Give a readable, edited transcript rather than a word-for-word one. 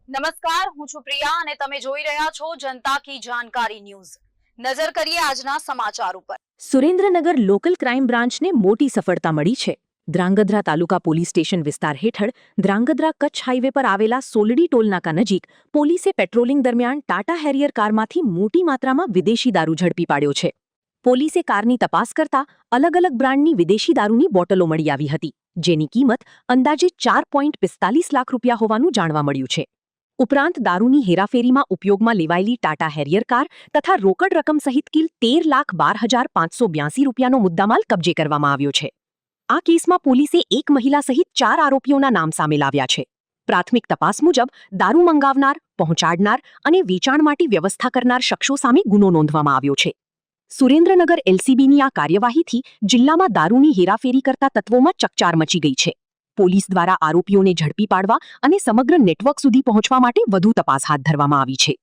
નમસ્કાર, હું છું પ્રિયા અને તમે જોઈ રહ્યા છો જનતા કી જાણકારી ન્યૂઝ। નજર કરીએ આજના સમાચાર ઉપર। સુરેન્દ્રનગર લોકલ ક્રાઇમ બ્રાન્ચને મોટી સફળતા મળી છે। ધ્રાંગધ્રા તાલુકા પોલીસ સ્ટેશન વિસ્તાર હેઠળ ધ્રાંગધ્રા કચ્છ હાઈવે પર આવેલા સોલડી ટોલનાકા નજીક પોલીસે પેટ્રોલિંગ દરમિયાન ટાટા હેરિયર કારમાંથી મોટી માત્રામાં વિદેશી દારૂ ઝડપી પાડ્યો છે। પોલીસે કારની તપાસ કરતા અલગ અલગ બ્રાન્ડની વિદેશી દારૂની બોટલો મળી આવી હતી, જેની કિંમત અંદાજે 4.45 લાખ રૂપિયા હોવાનું જાણવા મળ્યું છે। ઉપરાંત દારૂની હેરાફેરીમાં ઉપયોગમાં લેવાયેલી ટાટા હેરિયર કાર તથા રોકડ રકમ સહિત કુલ 13,12,582 રૂપિયાનો મુદ્દામાલ કબજે કરવામાં આવ્યો છે। આ કેસમાં પોલીસે એક મહિલા સહિત 4 આરોપીઓના નામ સામે લાવ્યા છે। પ્રાથમિક તપાસ મુજબ દારૂ મંગાવનાર, પહોંચાડનાર અને વેચાણ માટે વ્યવસ્થા કરનાર શખ્સો સામે ગુનો નોંધવામાં આવ્યો છે। સુરેન્દ્રનગર એલસીબીની આ કાર્યવાહીથી જિલ્લામાં દારૂની હેરાફેરી કરતા તત્વોમાં ચકચાર મચી ગઈ છે। પોલીસ દ્વારા આરોપીઓને ઝડપી પાડવા અને સમગ્ર નેટવર્ક સુધી પહોંચવા માટે વધુ તપાસ હાથ ધરવામાં આવી છે।